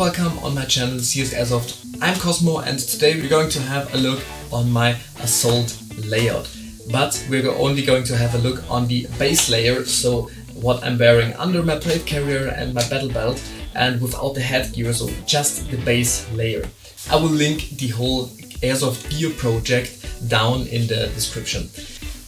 welcome on my channel csAirsoft. I'm Cosmo and today we're going to have a look on my assault layout. But we're only going to have a look on the base layer, so what I'm wearing under my plate carrier and my battle belt, and without the headgear, so just the base layer. I will link the whole Airsoft gear project down in the description.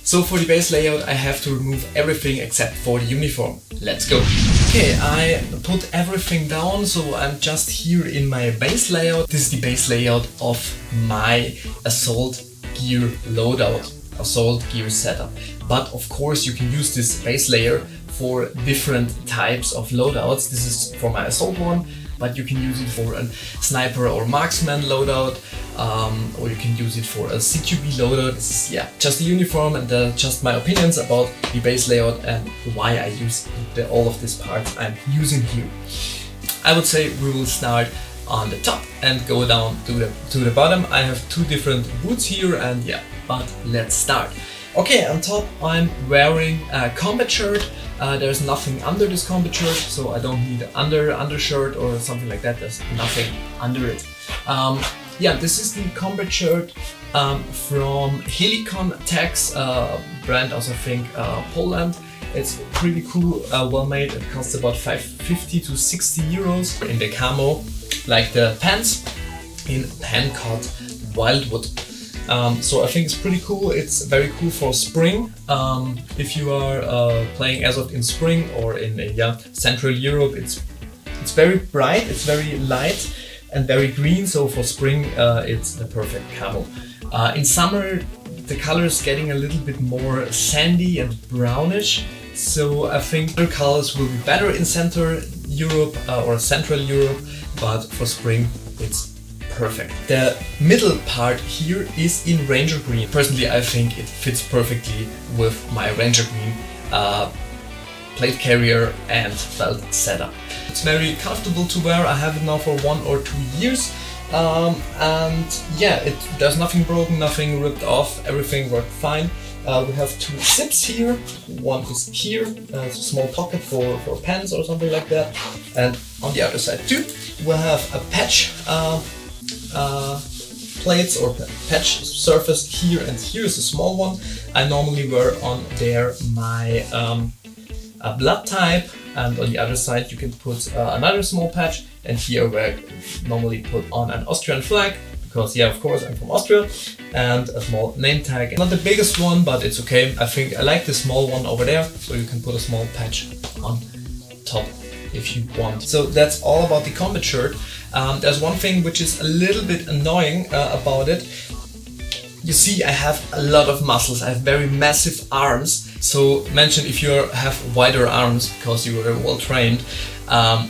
So for the base layout I have to remove everything except for the uniform. Let's go! Okay, I put everything down, so I'm just here in my base layout. This is the base layout of my assault gear loadout, assault gear setup. But of course you can use this base layer for different types of loadouts. This is for my assault one, but you can use it for a sniper or marksman loadout, or you can use it for a CQB loadout. This is just the uniform and just my opinions about the base layout and why I use all of these parts I'm using here. I would say we will start on the top and go down to the bottom. I have two different boots here and but let's start. Okay, on top I'm wearing a combat shirt. There's nothing under this combat shirt, so I don't need an undershirt or something like that. There's nothing under it. This is the combat shirt from Helicon Tax brand, also I think Poland. It's pretty cool, well made. It costs about 50 to 60 euros in the camo, like the pants in Pancott Wildwood. So I think it's pretty cool. It's very cool for spring. If you are playing Airsoft in spring or in Central Europe, it's very bright, it's very light and very green. So for spring, it's the perfect camo. In summer, the color is getting a little bit more sandy and brownish. So I think the colors will be better in Central Europe or Central Europe, but for spring, it's perfect. The middle part here is in Ranger Green. Personally, I think it fits perfectly with my Ranger Green plate carrier and belt setup. It's very comfortable to wear. I have it now for 1 or 2 years. There's nothing broken, nothing ripped off, everything worked fine. We have two zips here. One is here, a small pocket for pens or something like that. And on the other side too, we have a patch plates or patch surface here, and here is a small one. I normally wear on there my blood type, and on the other side you can put another small patch, and here where I normally put on an Austrian flag, because of course I'm from Austria, and a small name tag. Not the biggest one, but it's okay. I think I like the small one over there, so you can put a small patch on top if you want. So that's all about the combat shirt. There's one thing which is a little bit annoying about it. You see, I have a lot of muscles. I have very massive arms. So mention if you have wider arms because you are well trained,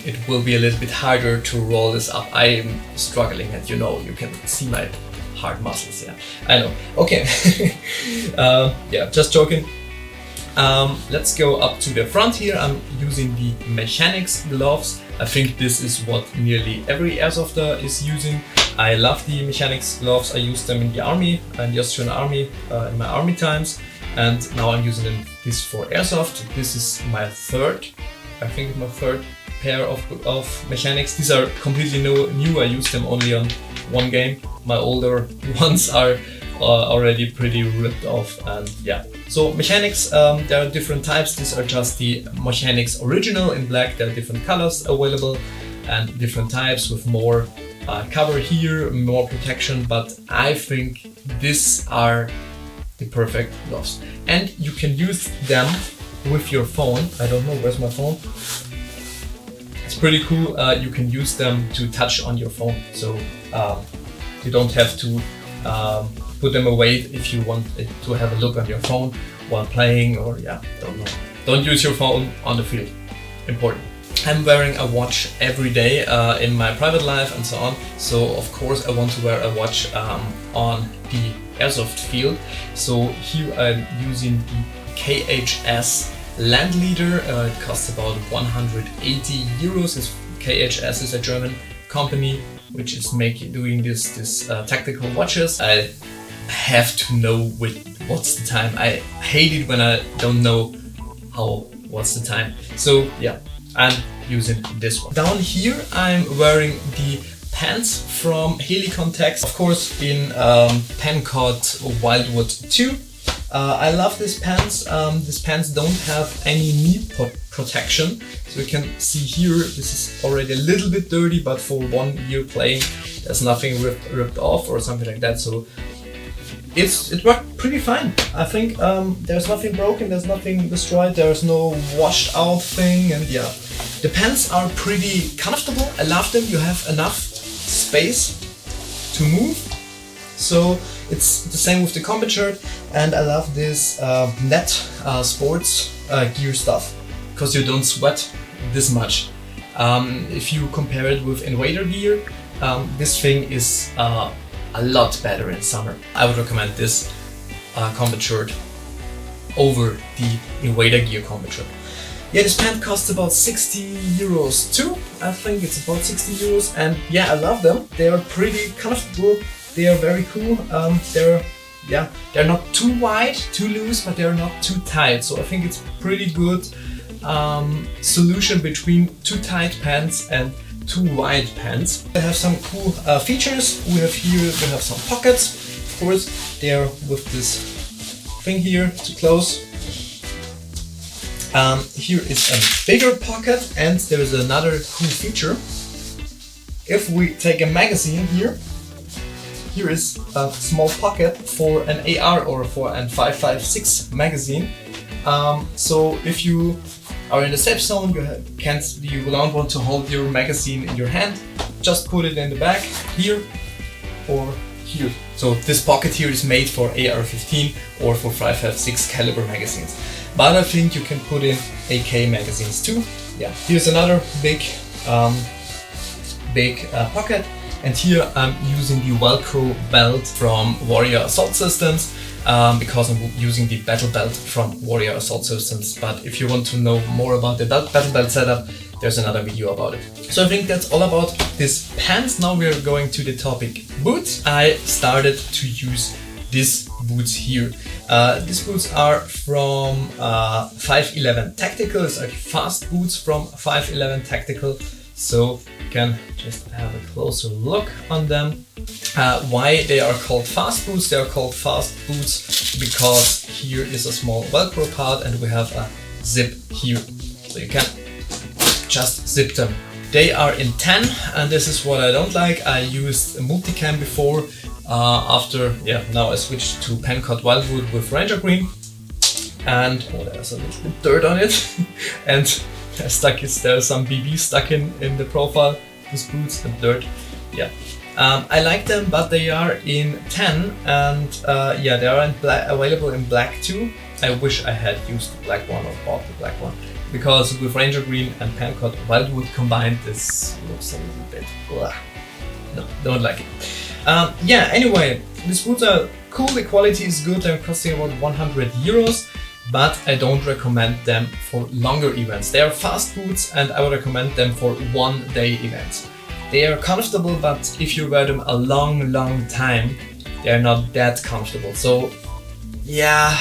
it will be a little bit harder to roll this up. I am struggling, and you can see my hard muscles. I know. Okay. Just joking. Let's go up to the front here. I'm using the Machanix Gloves. I think this is what nearly every airsofter is using. I love the Machanix Gloves. I used them in the army, in the Austrian army, in my army times, and now I'm using this for airsoft. This is my third pair of Machanix. These are completely new. I used them only on one game. My older ones are already pretty ripped off, and So Machanix, there are different types. These are just the Machanix original in black. There are different colors available and different types with more cover here, more protection, but I think these are the perfect gloves. And you can use them with your phone. I don't know, where's my phone? It's pretty cool. You can use them to touch on your phone, so you don't have to put them away if you want to have a look on your phone while playing, or don't know. Don't use your phone on the field. Important. I'm wearing a watch every day in my private life and so on. So of course I want to wear a watch on the airsoft field. So here I'm using the KHS Land Leader. It costs about 180 euros. KHS is a German company which is doing this tactical watches. I have to know what's the time. I hate it when I don't know what's the time. So and using this one. Down here I'm wearing the pants from Helicontex, of course in Pancott Wildwood 2. I love these pants. These pants don't have any knee protection, so you can see here this is already a little bit dirty, but for 1 year playing there's nothing ripped off or something like that, so it worked pretty fine. I think there's nothing broken, there's nothing destroyed, there's no washed out thing, and yeah, the pants are pretty comfortable. I love them. You have enough space to move, so it's the same with the combat shirt. And I love this net sports gear stuff, because you don't sweat this much. If you compare it with invader gear, this thing is a lot better in summer. I would recommend this combat shirt over the invader gear combat shirt. Yeah, this pant costs about 60 euros too. I think it's about 60 euros, and yeah, I love them. They are pretty comfortable. They are very cool. They're not too wide, too loose, but they're not too tight. So I think it's pretty good solution between too tight pants and too wide pants. They have some cool features. We have some pockets. Of course, they are with this thing here to close. Here is a bigger pocket, and there is another cool feature. If we take a magazine here is a small pocket for an AR or for an 5.56 magazine. So if you are in the safe zone, you don't want to hold your magazine in your hand, just put it in the back here or here. So this pocket here is made for AR-15 or for 5.56 caliber magazines. But I think you can put in AK magazines too. Yeah, here's another big pocket. And here I'm using the Velcro belt from Warrior Assault Systems, because I'm using the battle belt from Warrior Assault Systems. But if you want to know more about the battle belt setup, there's another video about it. So I think that's all about this pants. Now we're going to the topic boots. I started to use these boots here. These boots are from 511 Tactical. It's like fast boots from 511 Tactical. So you can just have a closer look on them. Why they are called fast boots? They are called fast boots because here is a small Velcro part and we have a zip here. So you can just zip them. They are in 10, and this is what I don't like. I used a multicam before. Now I switched to Pancott Wildwood with Ranger Green. And there's a little bit dirt on it. And there's some BB stuck in the profile, these boots and dirt. Yeah, I like them, but they are in 10, and they are available in black too. I wish I had used the black one or bought the black one, because with Ranger Green and Pancott Wildwood combined, this looks a little bit blah. No, don't like it. Anyway, these boots are cool, the quality is good, they're costing about 100 euros. But I don't recommend them for longer events. They are fast boots and I would recommend them for one-day events. They are comfortable, but if you wear them a long time, they are not that comfortable. So yeah,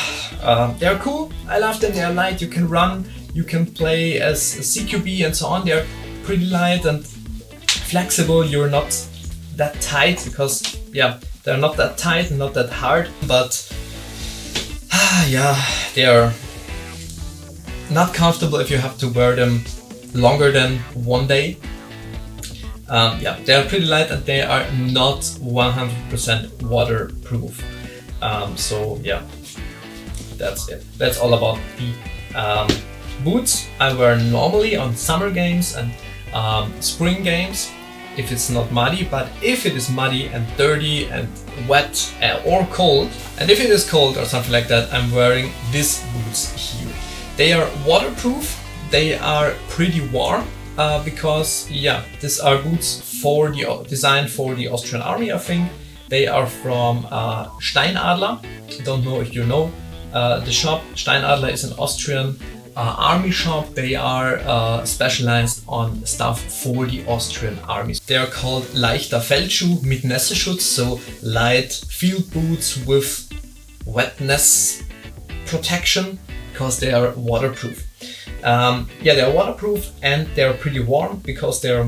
they are cool. I love them. They are light. You can run, you can play as a CQB and so on. They are pretty light and flexible. You're not that tight because they're not that tight and not that hard, but they are not comfortable if you have to wear them longer than one day. They are pretty light and they are not 100% waterproof. That's it. That's all about the boots I wear normally on summer games and spring games if it's not muddy, but if it is muddy and dirty and wet or cold, and if it is cold or something like that, I'm wearing these boots here. They are waterproof, they are pretty warm, because these are boots designed for the Austrian Army, I think. They are from Steinadler. I don't know if you know the shop. Steinadler is an Austrian army shop. They are specialized on stuff for the Austrian army. They are called leichter Feldschuh mit Nässeschutz, so light field boots with wetness protection, because they are waterproof. Yeah, they're waterproof and they're pretty warm because they're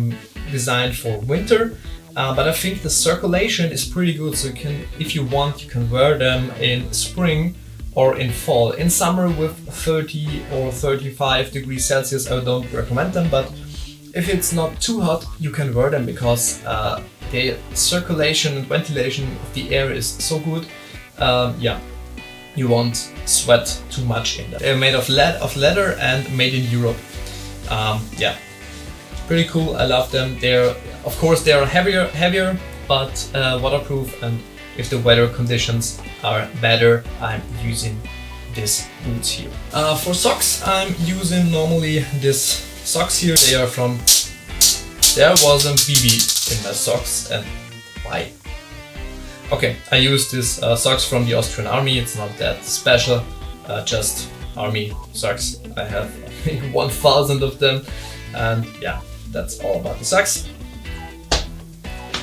designed for winter. But I think the circulation is pretty good, so you can, if you want, you can wear them in spring or in fall. In summer with 30 or 35 degrees Celsius, I don't recommend them, but if it's not too hot, you can wear them because the circulation and ventilation of the air is so good. Yeah, you won't sweat too much in them. They're made of leather and made in Europe. Yeah, pretty cool. I love them. Of course, they are heavier, but waterproof. And if the weather conditions are better, I'm using these boots here. For socks, I'm using normally this socks here. They are from. There was a BB in my socks, and why? Okay, I use this socks from the Austrian Army. It's not that special, just army socks. I have I think 1,000 of them, and yeah, that's all about the socks.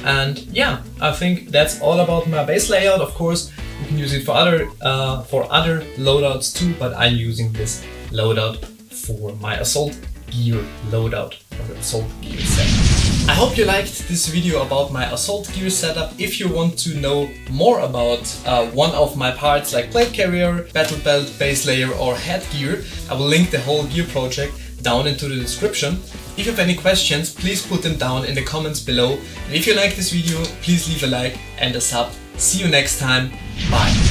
And yeah, I think that's all about my base layout. Of course, you can use it for other loadouts too, but I'm using this loadout for my assault gear loadout, or the assault gear setup. I hope you liked this video about my assault gear setup. If you want to know more about one of my parts like plate carrier, battle belt, base layer or headgear, I will link the whole gear project down into the description. If you have any questions, please put them down in the comments below. And if you like this video, please leave a like and a sub. See you next time. Bye.